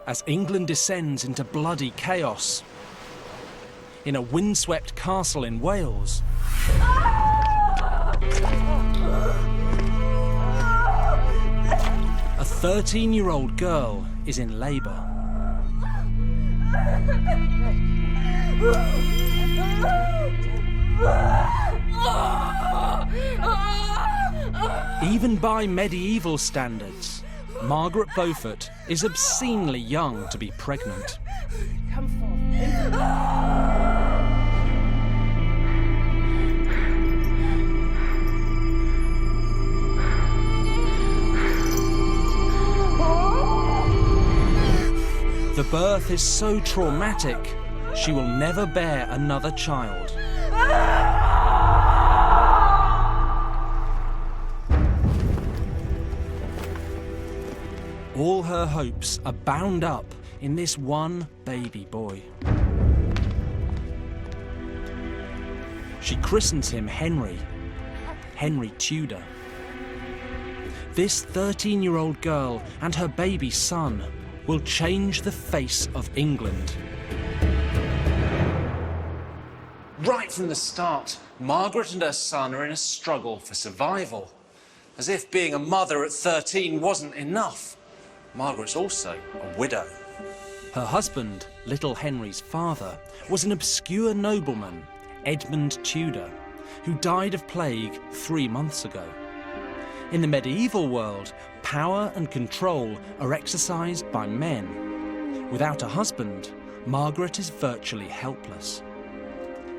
as England descends into bloody chaos. In a windswept castle in Wales, a 13-year-old girl is in labour. Even by medieval standards, Margaret Beaufort is obscenely young to be pregnant. Come forth. The birth is so traumatic, she will never bear another child. All her hopes are bound up in this one baby boy. She christens him Henry Tudor. This 13-year-old girl and her baby son will change the face of England. Right from the start, Margaret and her son are in a struggle for survival. As if being a mother at 13 wasn't enough, Margaret's also a widow. Her husband, little Henry's father, was an obscure nobleman, Edmund Tudor, who died of plague 3 months ago. In the medieval world, power and control are exercised by men. Without a husband, Margaret is virtually helpless.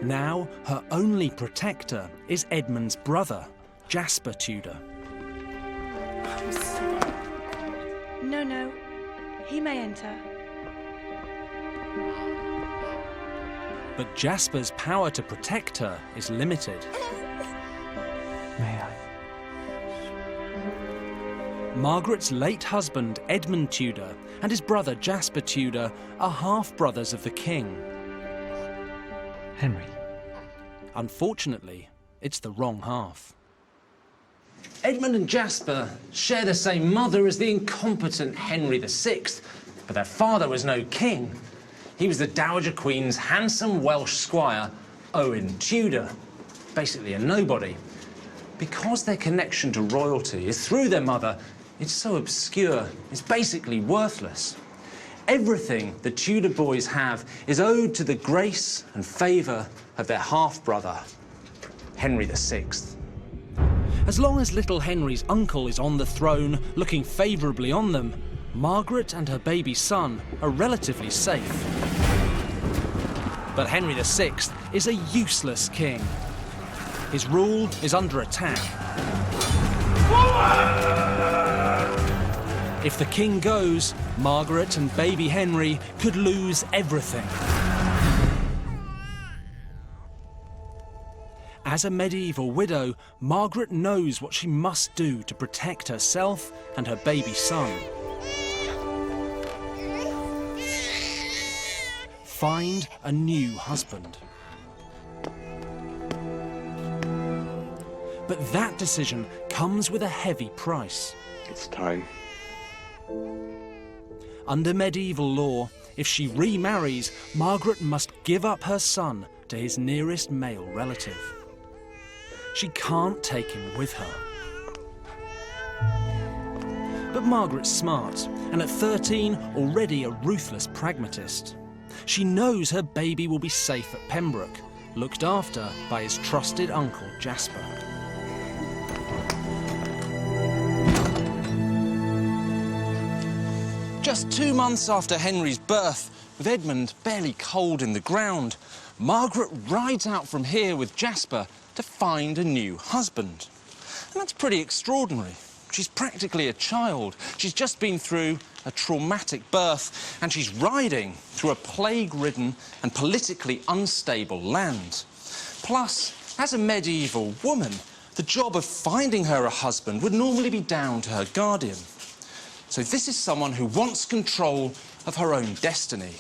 Now, her only protector is Edmund's brother, Jasper Tudor. No, he may enter. But Jasper's power to protect her is limited. May I? Margaret's late husband, Edmund Tudor, and his brother Jasper Tudor are half-brothers of the king. Henry. Unfortunately, it's the wrong half. Edmund and Jasper share the same mother as the incompetent Henry VI, but their father was no king. He was the Dowager Queen's handsome Welsh squire, Owen Tudor, basically a nobody. Because their connection to royalty is through their mother, it's so obscure, it's basically worthless. Everything the Tudor boys have is owed to the grace and favour of their half-brother, Henry VI. As long as little Henry's uncle is on the throne, looking favourably on them, Margaret and her baby son are relatively safe. But Henry VI is a useless king. His rule is under attack. If the king goes, Margaret and baby Henry could lose everything. As a medieval widow, Margaret knows what she must do to protect herself and her baby son. Find a new husband. But that decision comes with a heavy price. It's time. Under medieval law, if she remarries, Margaret must give up her son to his nearest male relative. She can't take him with her. But Margaret's smart, and at 13, already a ruthless pragmatist. She knows her baby will be safe at Pembroke, looked after by his trusted uncle Jasper. Just 2 months after Henry's birth, with Edmund barely cold in the ground, Margaret rides out from here with Jasper to find a new husband. And that's pretty extraordinary. She's practically a child. She's just been through a traumatic birth, and she's riding through a plague-ridden and politically unstable land. Plus, as a medieval woman, the job of finding her a husband would normally be down to her guardian. So this is someone who wants control of her own destiny.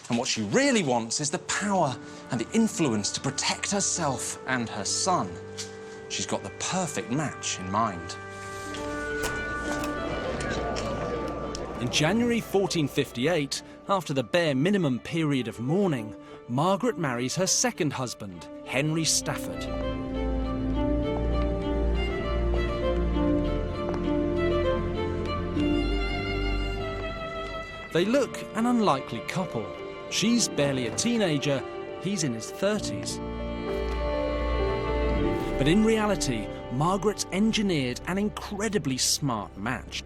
And what she really wants is the power and the influence to protect herself and her son. She's got the perfect match in mind. In January 1458, after the bare minimum period of mourning, Margaret marries her second husband, Henry Stafford. They look an unlikely couple. She's barely a teenager, he's in his 30s. But in reality, Margaret's engineered an incredibly smart match.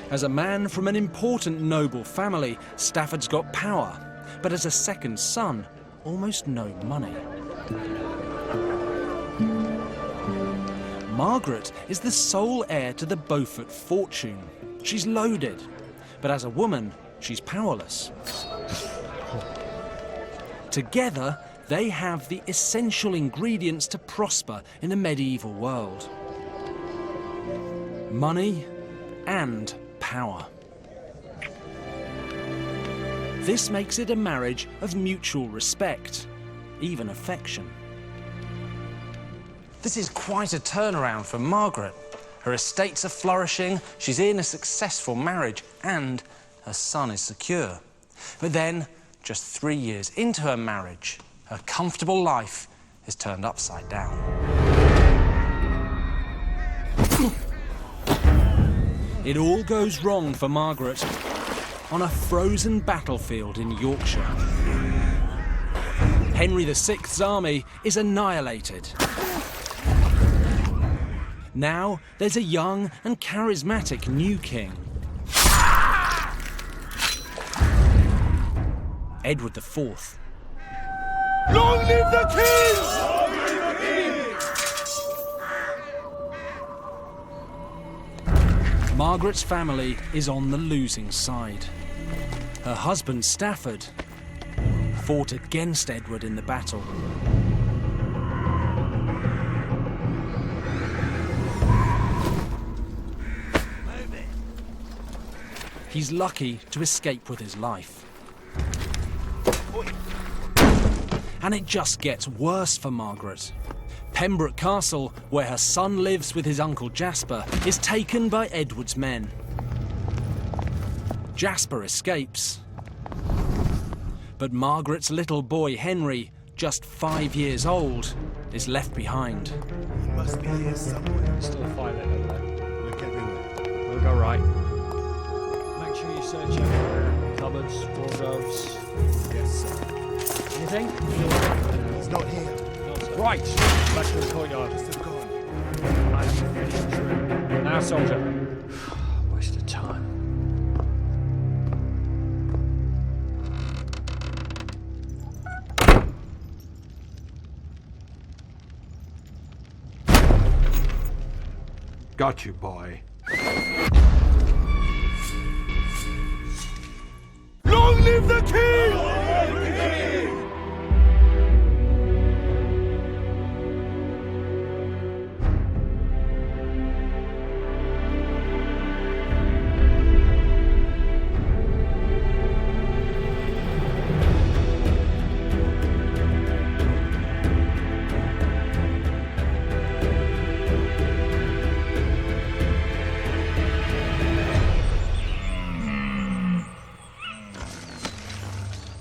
As a man from an important noble family, Stafford's got power, but as a second son, almost no money. Margaret is the sole heir to the Beaufort fortune. She's loaded, but as a woman, she's powerless. Together, they have the essential ingredients to prosper in a medieval world: money and power. This makes it a marriage of mutual respect, even affection. This is quite a turnaround for Margaret. Her estates are flourishing, she's in a successful marriage, and her son is secure. But then, just 3 years into her marriage, her comfortable life is turned upside down. It all goes wrong for Margaret on a frozen battlefield in Yorkshire. Henry VI's army is annihilated. Now there's a young and charismatic new king. Edward IV. Long live the king! Margaret's family is on the losing side. Her husband, Stafford, fought against Edward in the battle. He's lucky to escape with his life. And it just gets worse for Margaret. Pembroke Castle, where her son lives with his uncle Jasper, is taken by Edward's men. Jasper escapes. But Margaret's little boy Henry, just 5 years old, is left behind. He must be here somewhere. Still a fire there, though. Look everywhere. We'll go right. Make sure you search everywhere. Cupboards, wardrobes. Yes, sir. Anything? He's not here. Right. Back to the courtyard. Must have gone. I have to finish this room. Now, soldier. Waste of time. Got you, boy. Long live the king!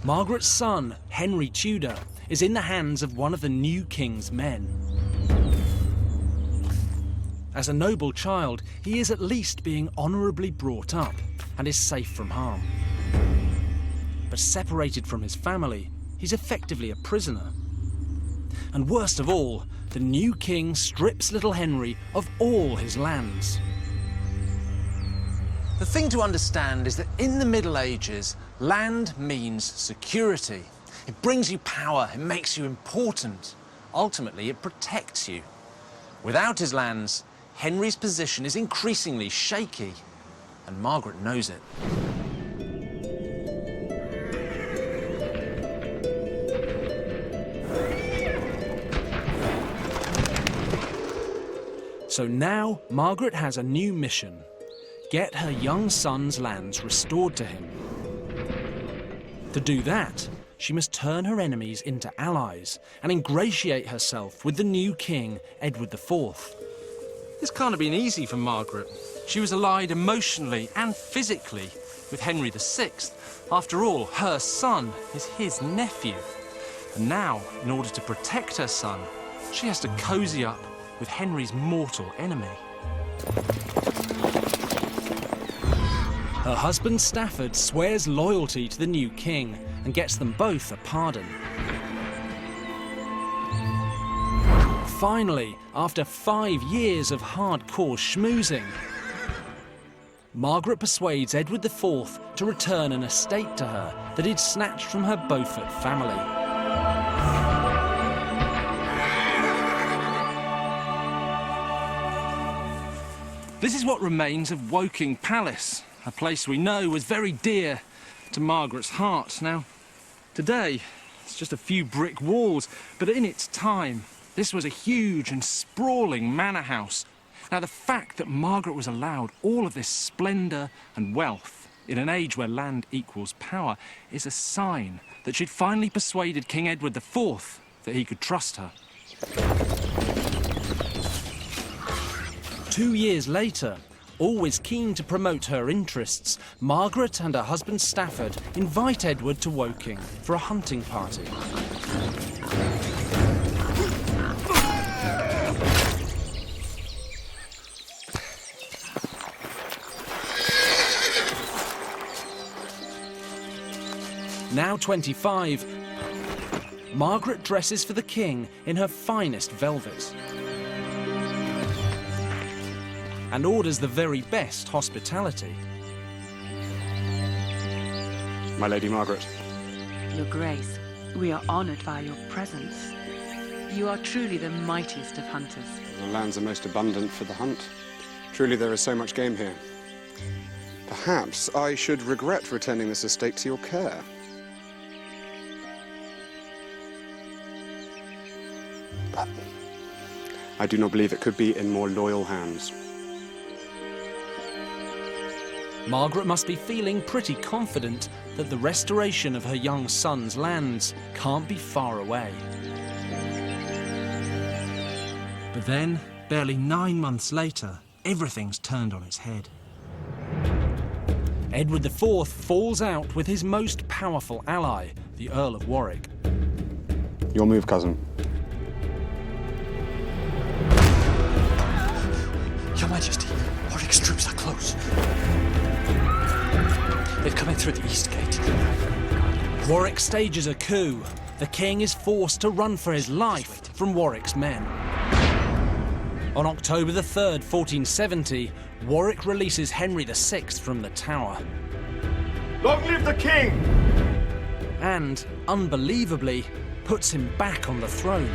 Margaret's son, Henry Tudor, is in the hands of one of the new king's men. As a noble child, he is at least being honourably brought up and is safe from harm. But separated from his family, he's effectively a prisoner. And worst of all, the new king strips little Henry of all his lands. The thing to understand is that in the Middle Ages, land means security. It brings you power, it makes you important. Ultimately, it protects you. Without his lands, Henry's position is increasingly shaky, and Margaret knows it. So now, Margaret has a new mission. Get her young son's lands restored to him. To do that, she must turn her enemies into allies and ingratiate herself with the new king, Edward IV. This can't have been easy for Margaret. She was allied emotionally and physically with Henry VI. After all, her son is his nephew. And now, in order to protect her son, she has to cozy up with Henry's mortal enemy. Her husband Stafford swears loyalty to the new king and gets them both a pardon. Finally, after 5 years of hardcore schmoozing, Margaret persuades Edward IV to return an estate to her that he'd snatched from her Beaufort family. This is what remains of Woking Palace, a place we know was very dear to Margaret's heart. Now, today, it's just a few brick walls, but in its time, this was a huge and sprawling manor house. Now, the fact that Margaret was allowed all of this splendour and wealth in an age where land equals power is a sign that she'd finally persuaded King Edward IV that he could trust her. 2 years later, always keen to promote her interests, Margaret and her husband Stafford invite Edward to Woking for a hunting party. Now 25, Margaret dresses for the king in her finest velvet and orders the very best hospitality. My Lady Margaret. Your Grace, we are honoured by your presence. You are truly the mightiest of hunters. The lands are most abundant for the hunt. Truly there is so much game here. Perhaps I should regret returning this estate to your care. But I do not believe it could be in more loyal hands. Margaret must be feeling pretty confident that the restoration of her young son's lands can't be far away. But then, barely 9 months later, everything's turned on its head. Edward IV falls out with his most powerful ally, the Earl of Warwick. Your move, cousin. Your Majesty, Warwick's troops are close. They've come in through the east gate. Warwick stages a coup. The king is forced to run for his life from Warwick's men. On October the 3rd, 1470, Warwick releases Henry VI from the Tower. Long live the king! And, unbelievably, puts him back on the throne.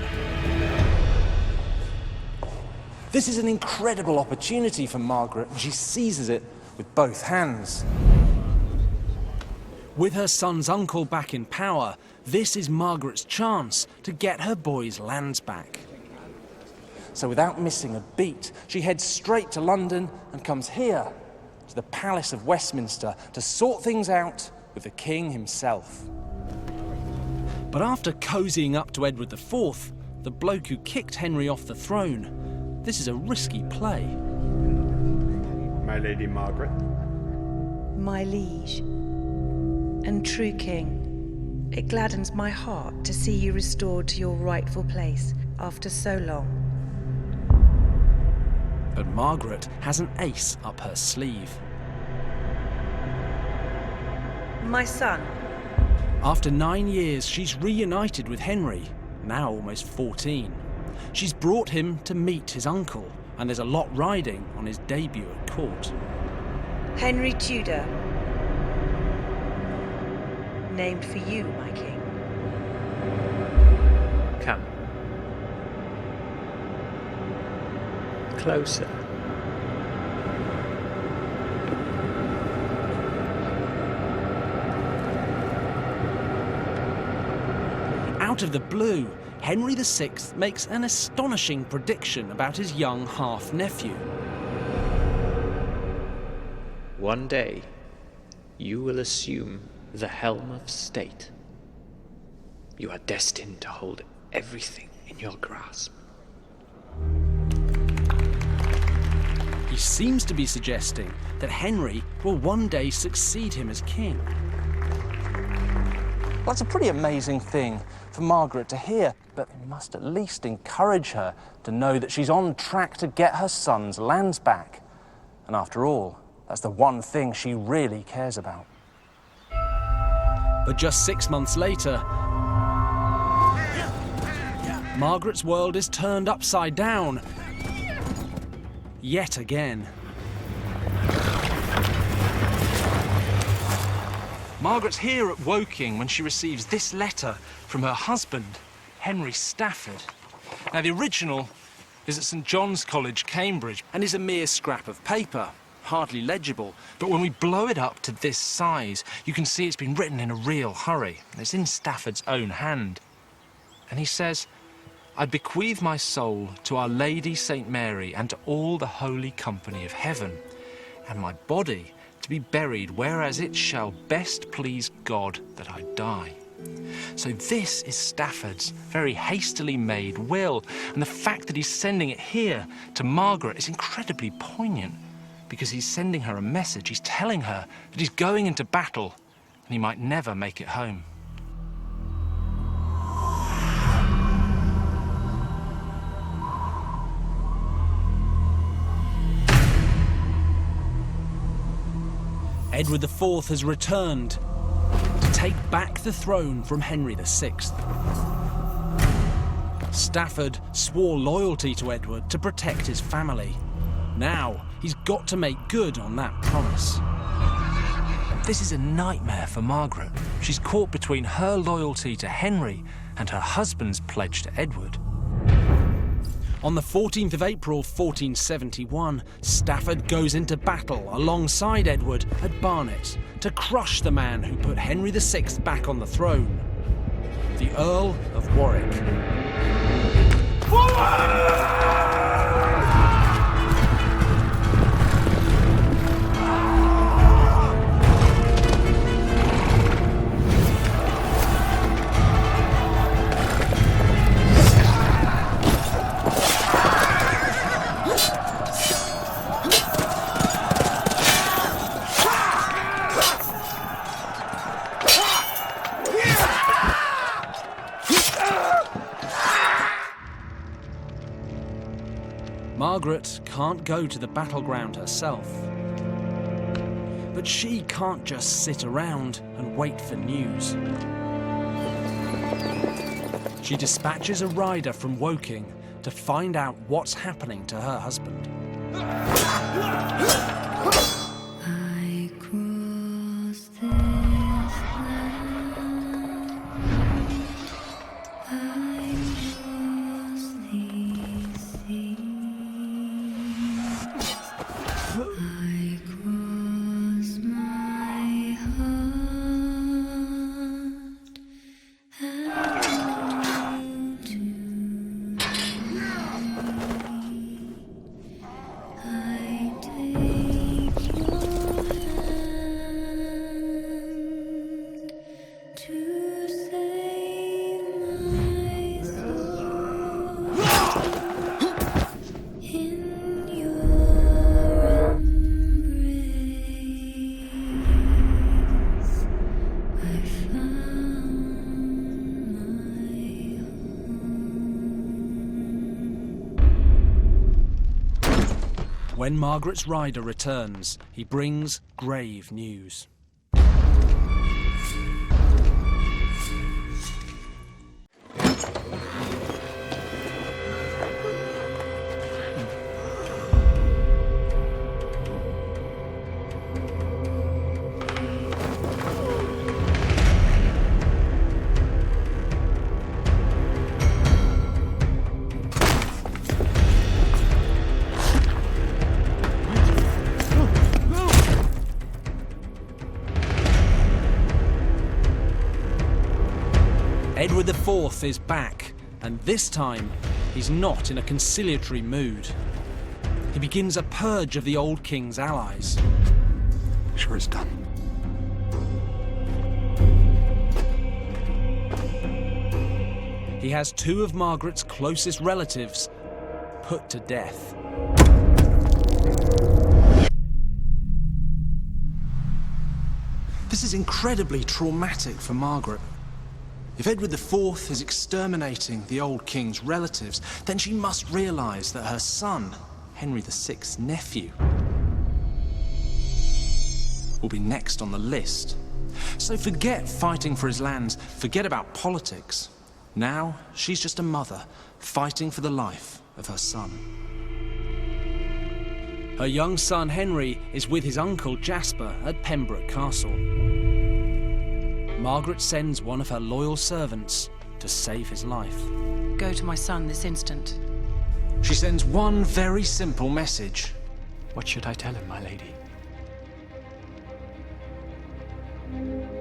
This is an incredible opportunity for Margaret, and she seizes it with both hands. With her son's uncle back in power, this is Margaret's chance to get her boy's lands back. So without missing a beat, she heads straight to London and comes here, to the Palace of Westminster, to sort things out with the king himself. But after cozying up to Edward IV, the bloke who kicked Henry off the throne, this is a risky play. My Lady Margaret. My liege and true king, it gladdens my heart to see you restored to your rightful place after so long. But Margaret has an ace up her sleeve. My son. After 9 years, she's reunited with Henry, now almost 14. She's brought him to meet his uncle, and there's a lot riding on his debut at court. Henry Tudor. Named for you, my king. Come. Closer. Out of the blue, Henry VI makes an astonishing prediction about his young half-nephew. One day, you will assume the helm of state. You are destined to hold everything in your grasp. He seems to be suggesting that Henry will one day succeed him as king. That's a pretty amazing thing for Margaret to hear, but it must at least encourage her to know that she's on track to get her son's lands back. And after all, that's the one thing she really cares about. But just 6 months later, Margaret's world is turned upside down. Yet again. Margaret's here at Woking when she receives this letter from her husband, Henry Stafford. Now, the original is at St John's College, Cambridge, and is a mere scrap of paper, hardly legible. But when we blow it up to this size, you can see it's been written in a real hurry. It's in Stafford's own hand. And he says, "I bequeath my soul to Our Lady St Mary and to all the holy company of heaven, and my body to be buried whereas it shall best please God that I die." So this is Stafford's very hastily made will, and the fact that he's sending it here to Margaret is incredibly poignant, because he's sending her a message. He's telling her that he's going into battle and he might never make it home. Edward IV has returned to take back the throne from Henry VI. Stafford swore loyalty to Edward to protect his family. Now, he's got to make good on that promise. This is a nightmare for Margaret. She's caught between her loyalty to Henry and her husband's pledge to Edward. On the 14th of April 1471, Stafford goes into battle alongside Edward at Barnet to crush the man who put Henry VI back on the throne, the Earl of Warwick. Margaret can't go to the battleground herself. But she can't just sit around and wait for news. She dispatches a rider from Woking to find out what's happening to her husband. I cross this land. I cross these seas. I cross my heart and to I take your hand to save my soul in your embrace. I found my home. When Margaret's rider returns, he brings grave news. Edward IV is back, and this time he's not in a conciliatory mood. He begins a purge of the old king's allies. Sure it's done. He has two of Margaret's closest relatives put to death. This is incredibly traumatic for Margaret. If Edward IV is exterminating the old king's relatives, then she must realise that her son, Henry VI's nephew, will be next on the list. So forget fighting for his lands, forget about politics. Now, she's just a mother fighting for the life of her son. Her young son, Henry, is with his uncle, Jasper, at Pembroke Castle. Margaret sends one of her loyal servants to save his life. Go to my son this instant. She sends one very simple message. What should I tell him, my lady?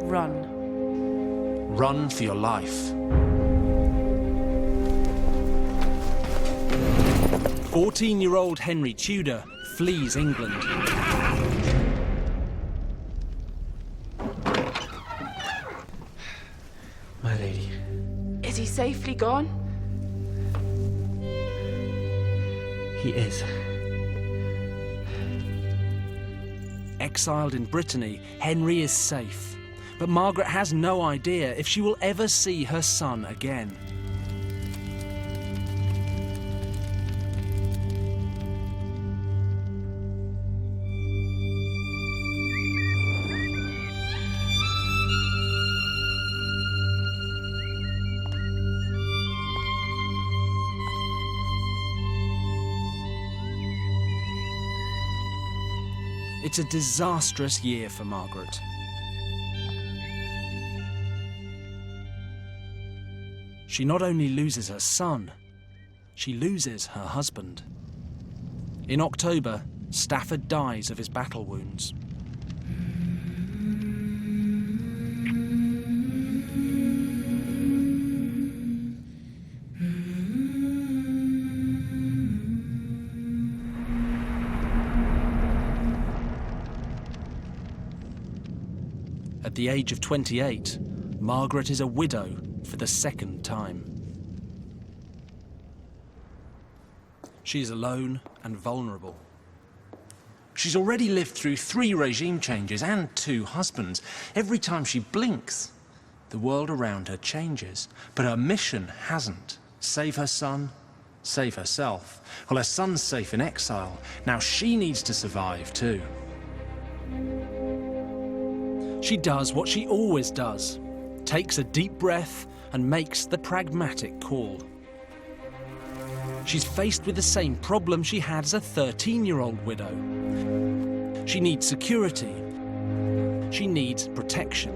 Run. Run for your life. 14-year-old Henry Tudor flees England. My lady. Is he safely gone? He is. Exiled in Brittany, Henry is safe. But Margaret has no idea if she will ever see her son again. It's a disastrous year for Margaret. She not only loses her son, she loses her husband. In October, Stafford dies of his battle wounds. At the age of 28, Margaret is a widow for the second time. She's alone and vulnerable. She's already lived through 3 regime changes and 2 husbands. Every time she blinks, the world around her changes. But her mission hasn't. Save her son, save herself. Well, her son's safe in exile. Now she needs to survive too. She does what she always does, takes a deep breath and makes the pragmatic call. She's faced with the same problem she had as a 13-year-old widow. She needs security. She needs protection.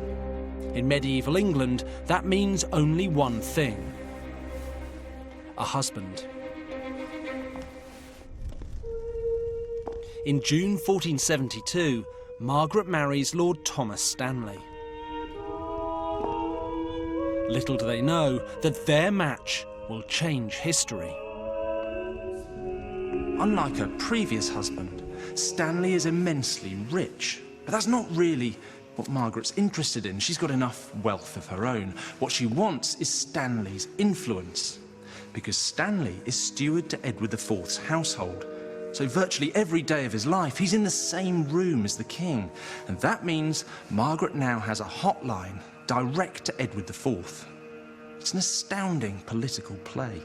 In medieval England, that means only one thing: a husband. In June 1472, Margaret marries Lord Thomas Stanley. Little do they know that their match will change history. Unlike her previous husband, Stanley is immensely rich. But that's not really what Margaret's interested in. She's got enough wealth of her own. What she wants is Stanley's influence, because Stanley is steward to Edward IV's household. So virtually every day of his life, he's in the same room as the king. And that means Margaret now has a hotline direct to Edward IV. It's an astounding political play.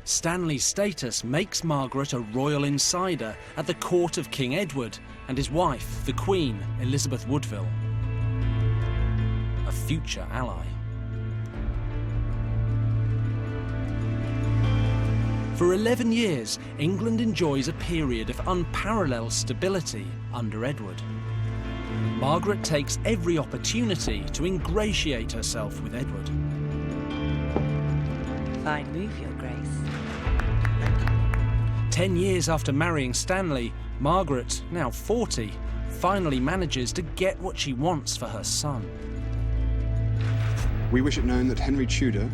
Stanley's status makes Margaret a royal insider at the court of King Edward and his wife, the Queen, Elizabeth Woodville. A future ally. For 11 years, England enjoys a period of unparalleled stability under Edward. Margaret takes every opportunity to ingratiate herself with Edward. Fine move, Your Grace. 10 years after marrying Stanley, Margaret, now 40, finally manages to get what she wants for her son. We wish it known that Henry Tudor,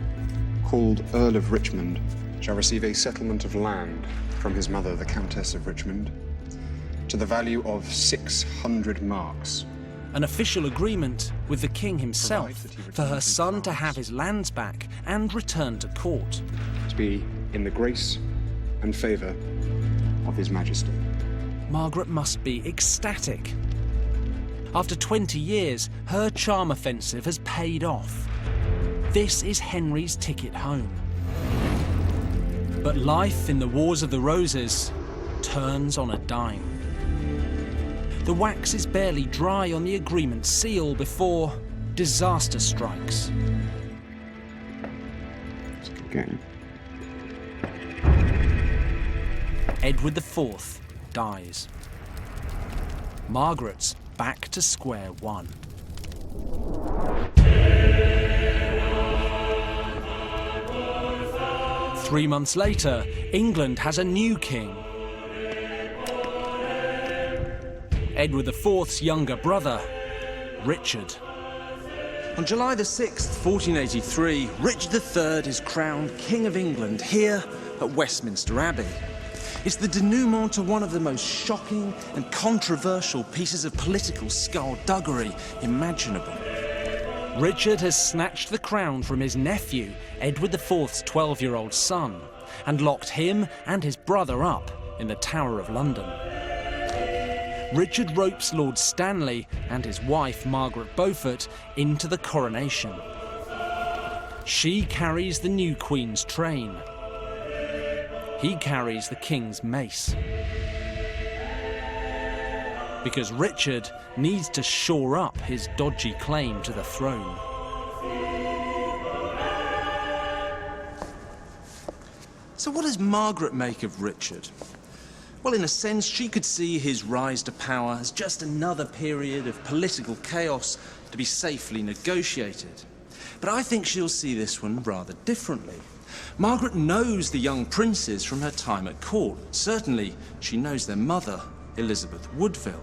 called Earl of Richmond, shall receive a settlement of land from his mother, the Countess of Richmond, to the value of 600 marks. An official agreement with the king himself for her son to have his lands back and return to court. To be in the grace and favour of His Majesty. Margaret must be ecstatic. After 20 years, her charm offensive has paid off. This is Henry's ticket home. But life in the Wars of the Roses turns on a dime. The wax is barely dry on the agreement seal before disaster strikes. Okay. Edward IV dies. Margaret's back to square one. Three months later, England has a new king. Edward IV's younger brother, Richard. On July the 6th, 1483, Richard III is crowned King of England here at Westminster Abbey. It's the denouement to one of the most shocking and controversial pieces of political skullduggery imaginable. Richard has snatched the crown from his nephew, Edward IV's 12-year-old son, and locked him and his brother up in the Tower of London. Richard ropes Lord Stanley and his wife, Margaret Beaufort, into the coronation. She carries the new Queen's train. He carries the King's mace. Because Richard needs to shore up his dodgy claim to the throne. So what does Margaret make of Richard? Well, in a sense, she could see his rise to power as just another period of political chaos to be safely negotiated. But I think she'll see this one rather differently. Margaret knows the young princes from her time at court. Certainly, she knows their mother, Elizabeth Woodville.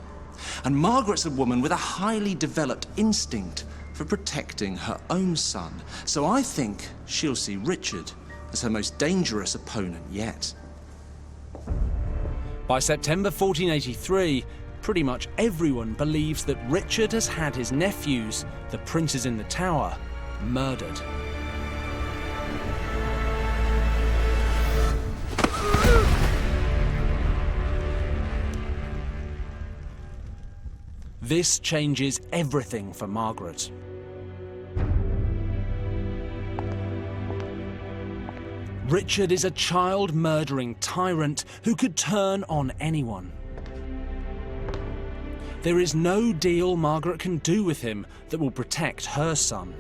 And Margaret's a woman with a highly developed instinct for protecting her own son. So I think she'll see Richard as her most dangerous opponent yet. By September 1483, pretty much everyone believes that Richard has had his nephews, the princes in the Tower, murdered. This changes everything for Margaret. Richard is a child-murdering tyrant who could turn on anyone. There is no deal Margaret can do with him that will protect her son.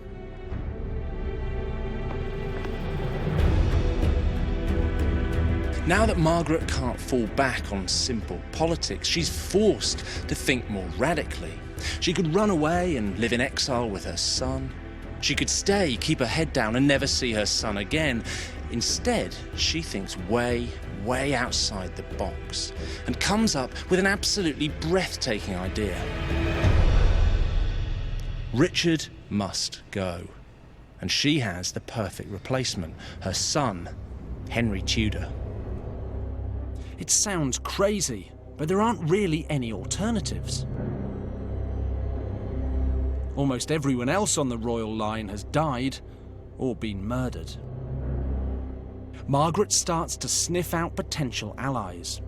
Now that Margaret can't fall back on simple politics, she's forced to think more radically. She could run away and live in exile with her son. She could stay, keep her head down and never see her son again. Instead, she thinks way, way outside the box and comes up with an absolutely breathtaking idea. Richard must go. And she has the perfect replacement, her son, Henry Tudor. It sounds crazy, but there aren't really any alternatives. Almost everyone else on the royal line has died or been murdered. Margaret starts to sniff out potential allies.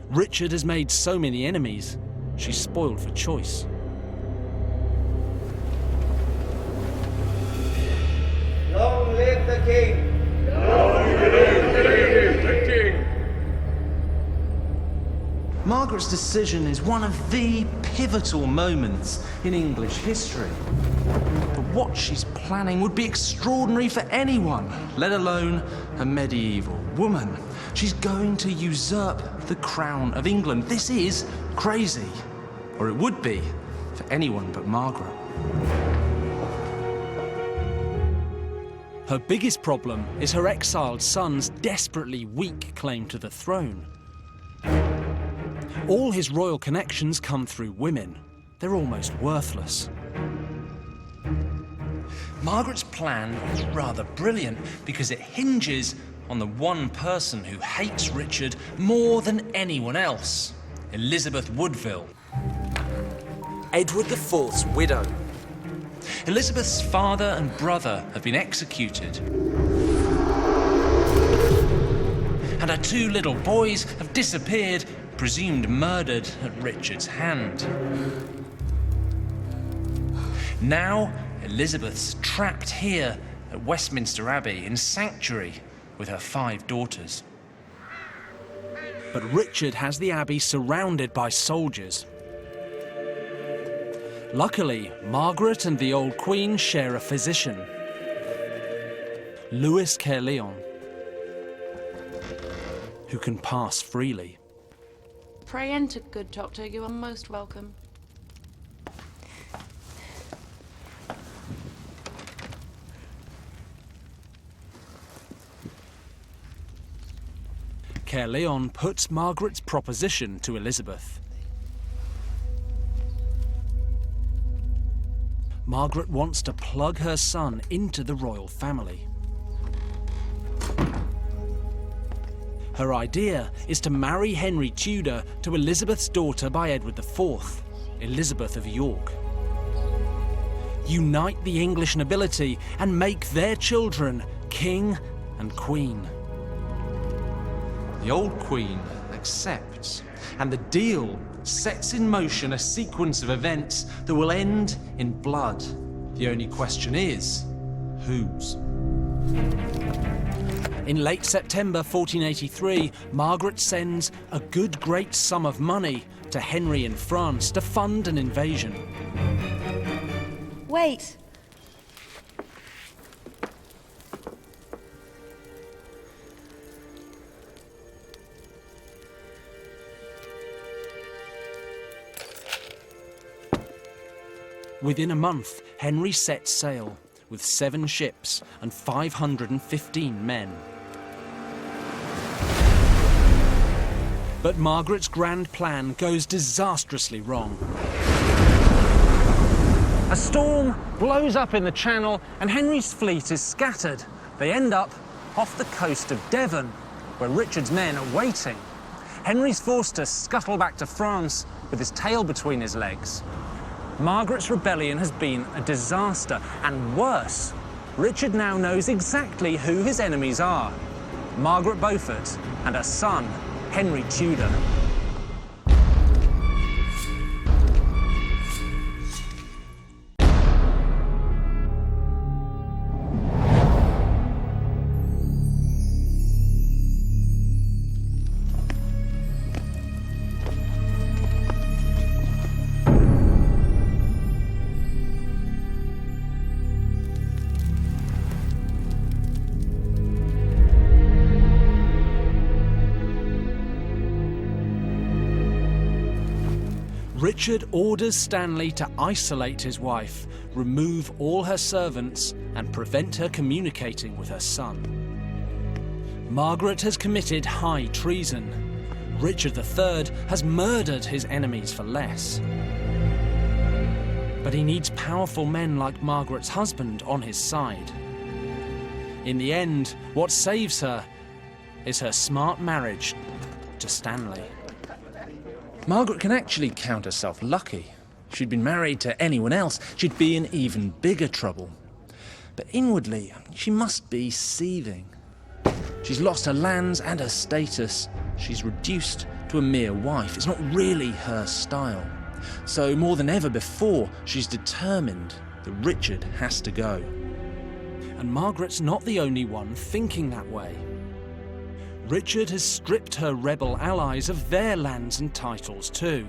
Richard has made so many enemies, she's spoiled for choice. Long live the king! Long live the king! Margaret's decision is one of the pivotal moments in English history. But what she's planning would be extraordinary for anyone, let alone a medieval woman. She's going to usurp the crown of England. This is crazy. Or it would be for anyone but Margaret. Her biggest problem is her exiled son's desperately weak claim to the throne. All his royal connections come through women. They're almost worthless. Margaret's plan is rather brilliant because it hinges on the one person who hates Richard more than anyone else, Elizabeth Woodville, Edward IV's widow. Elizabeth's father and brother have been executed, and her two little boys have disappeared, presumed murdered at Richard's hand. Now, Elizabeth's trapped here at Westminster Abbey in sanctuary with her 5 daughters. But Richard has the abbey surrounded by soldiers. Luckily, Margaret and the old queen share a physician, Louis Caerleon, who can pass freely. Pray enter, good doctor. You are most welcome. Caerleon puts Margaret's proposition to Elizabeth. Margaret wants to plug her son into the royal family. Her idea is to marry Henry Tudor to Elizabeth's daughter by Edward IV, Elizabeth of York. Unite the English nobility and make their children king and queen. The old queen accepts, and the deal sets in motion a sequence of events that will end in blood. The only question is, whose? In late September 1483, Margaret sends a good great sum of money to Henry in France to fund an invasion. Wait! Within a month, Henry sets sail with 7 ships and 515 men. But Margaret's grand plan goes disastrously wrong. A storm blows up in the Channel and Henry's fleet is scattered. They end up off the coast of Devon, where Richard's men are waiting. Henry's forced to scuttle back to France with his tail between his legs. Margaret's rebellion has been a disaster, and worse, Richard now knows exactly who his enemies are: Margaret Beaufort and her son, Henry Tudor. Richard orders Stanley to isolate his wife, remove all her servants, and prevent her communicating with her son. Margaret has committed high treason. Richard III has murdered his enemies for less. But he needs powerful men like Margaret's husband on his side. In the end, what saves her is her smart marriage to Stanley. Margaret can actually count herself lucky. If she'd been married to anyone else, she'd be in even bigger trouble. But inwardly, she must be seething. She's lost her lands and her status. She's reduced to a mere wife. It's not really her style. So more than ever before, she's determined that Richard has to go. And Margaret's not the only one thinking that way. Richard has stripped her rebel allies of their lands and titles too.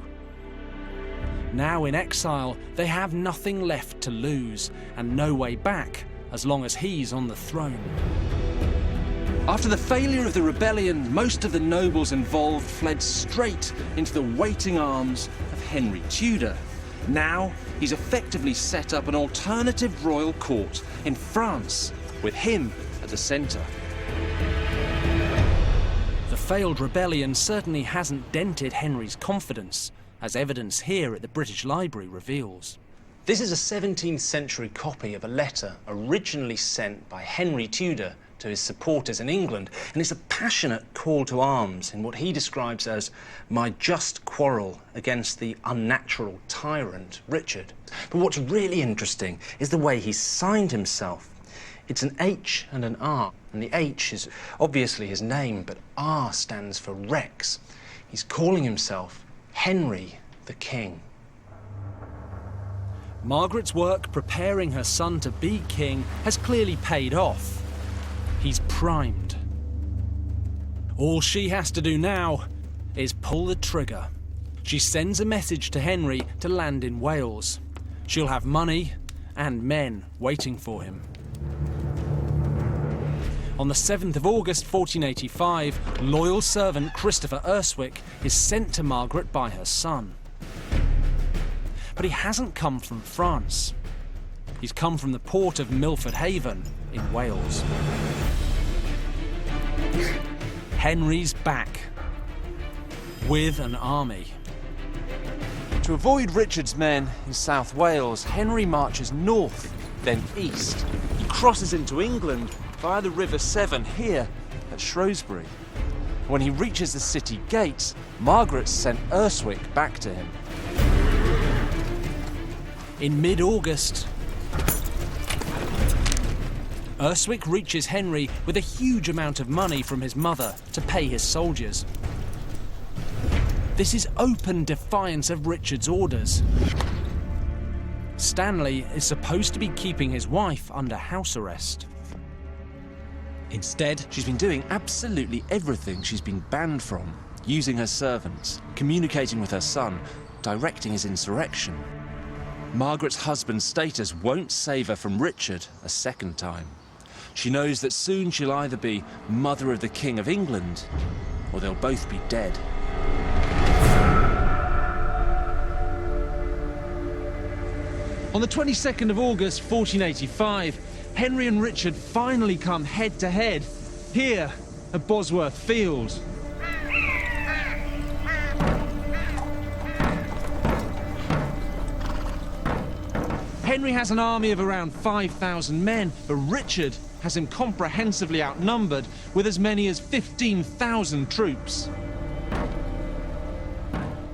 Now in exile, they have nothing left to lose and no way back as long as he's on the throne. After the failure of the rebellion, most of the nobles involved fled straight into the waiting arms of Henry Tudor. Now he's effectively set up an alternative royal court in France, with him at the centre. The failed rebellion certainly hasn't dented Henry's confidence, as evidence here at the British Library reveals. This is a 17th century copy of a letter originally sent by Henry Tudor to his supporters in England, and it's a passionate call to arms in what he describes as my just quarrel against the unnatural tyrant, Richard. But what's really interesting is the way he signed himself. It's an H and an R, and the H is obviously his name, but R stands for Rex. He's calling himself Henry the King. Margaret's work preparing her son to be king has clearly paid off. He's primed. All she has to do now is pull the trigger. She sends a message to Henry to land in Wales. She'll have money and men waiting for him. On the 7th of August 1485, loyal servant Christopher Urswick is sent to Margaret by her son. But he hasn't come from France. He's come from the port of Milford Haven in Wales. Henry's back, with an army. To avoid Richard's men in South Wales, Henry marches north, then east. He crosses into England via the River Severn here at Shrewsbury. When he reaches the city gates, Margaret sent Urswick back to him. In mid-August, Urswick reaches Henry with a huge amount of money from his mother to pay his soldiers. This is open defiance of Richard's orders. Stanley is supposed to be keeping his wife under house arrest. Instead, she's been doing absolutely everything she's been banned from, using her servants, communicating with her son, directing his insurrection. Margaret's husband's status won't save her from Richard a second time. She knows that soon she'll either be mother of the King of England, or they'll both be dead. On the 22nd of August 1485, Henry and Richard finally come head-to-head, here at Bosworth Field. Henry has an army of around 5,000 men, but Richard has him comprehensively outnumbered with as many as 15,000 troops.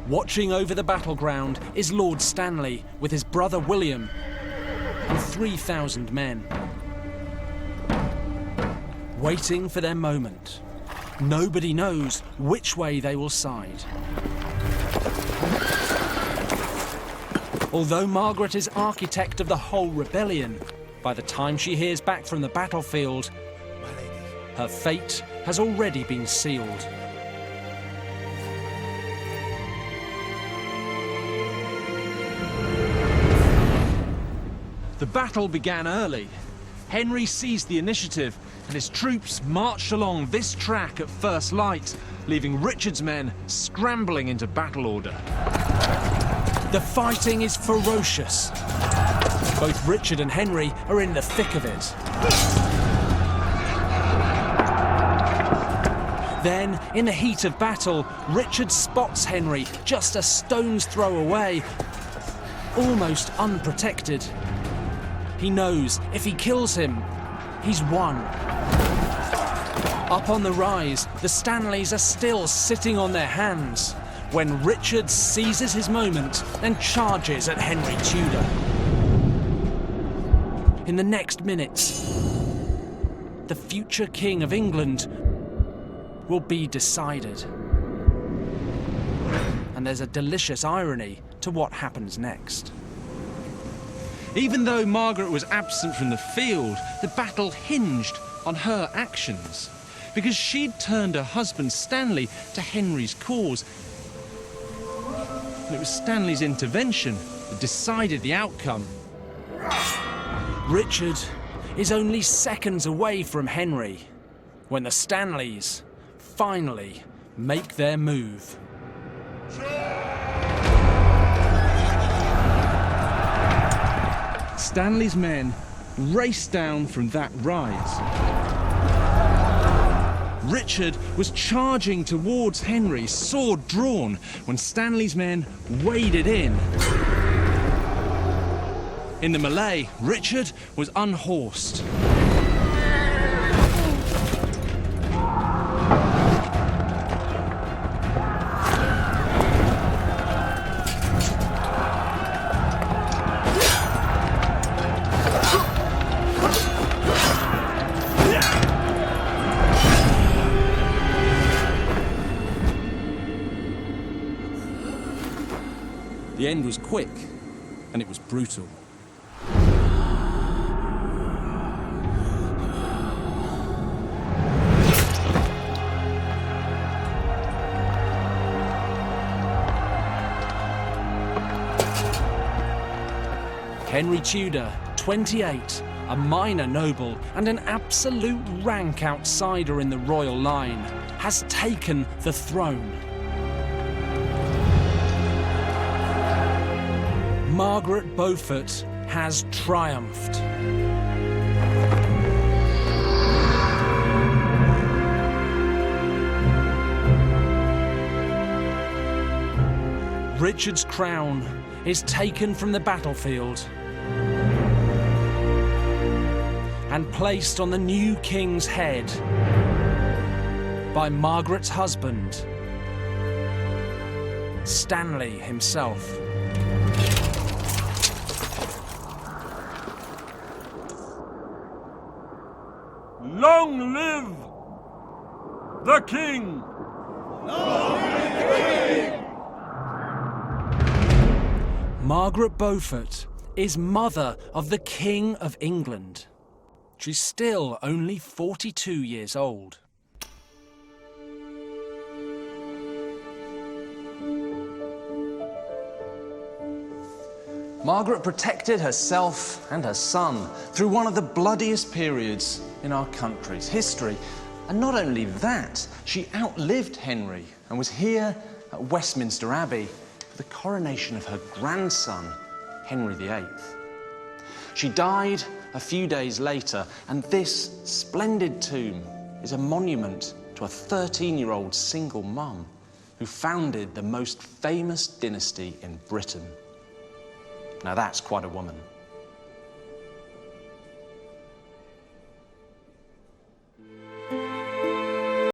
Watching over the battleground is Lord Stanley with his brother William and 3,000 men. Waiting for their moment. Nobody knows which way they will side. Although Margaret is architect of the whole rebellion, by the time she hears back from the battlefield, her fate has already been sealed. The battle began early. Henry seized the initiative, and his troops marched along this track at first light, leaving Richard's men scrambling into battle order. The fighting is ferocious. Both Richard and Henry are in the thick of it. Then, in the heat of battle, Richard spots Henry just a stone's throw away, almost unprotected. He knows if he kills him, he's won. Up on the rise, the Stanleys are still sitting on their hands when Richard seizes his moment and charges at Henry Tudor. In the next minutes, the future King of England will be decided. And there's a delicious irony to what happens next. Even though Margaret was absent from the field, the battle hinged on her actions, because she'd turned her husband Stanley to Henry's cause. And it was Stanley's intervention that decided the outcome. Richard is only seconds away from Henry when the Stanleys finally make their move. Stanley's men raced down from that rise. Richard was charging towards Henry, sword drawn, when Stanley's men waded in. In the melee, Richard was unhorsed. The end was quick and it was brutal. Henry Tudor, 28, a minor noble and an absolute rank outsider in the royal line, has taken the throne. Margaret Beaufort has triumphed. Richard's crown is taken from the battlefield and placed on the new king's head by Margaret's husband, Stanley himself. Long live the King! Long live the King! Margaret Beaufort is mother of the King of England. She's still only 42 years old. Margaret protected herself and her son through one of the bloodiest periods in our country's history. And not only that, she outlived Henry and was here at Westminster Abbey for the coronation of her grandson, Henry VIII. She died a few days later, and this splendid tomb is a monument to a 13-year-old single mum who founded the most famous dynasty in Britain. Now that's quite a woman.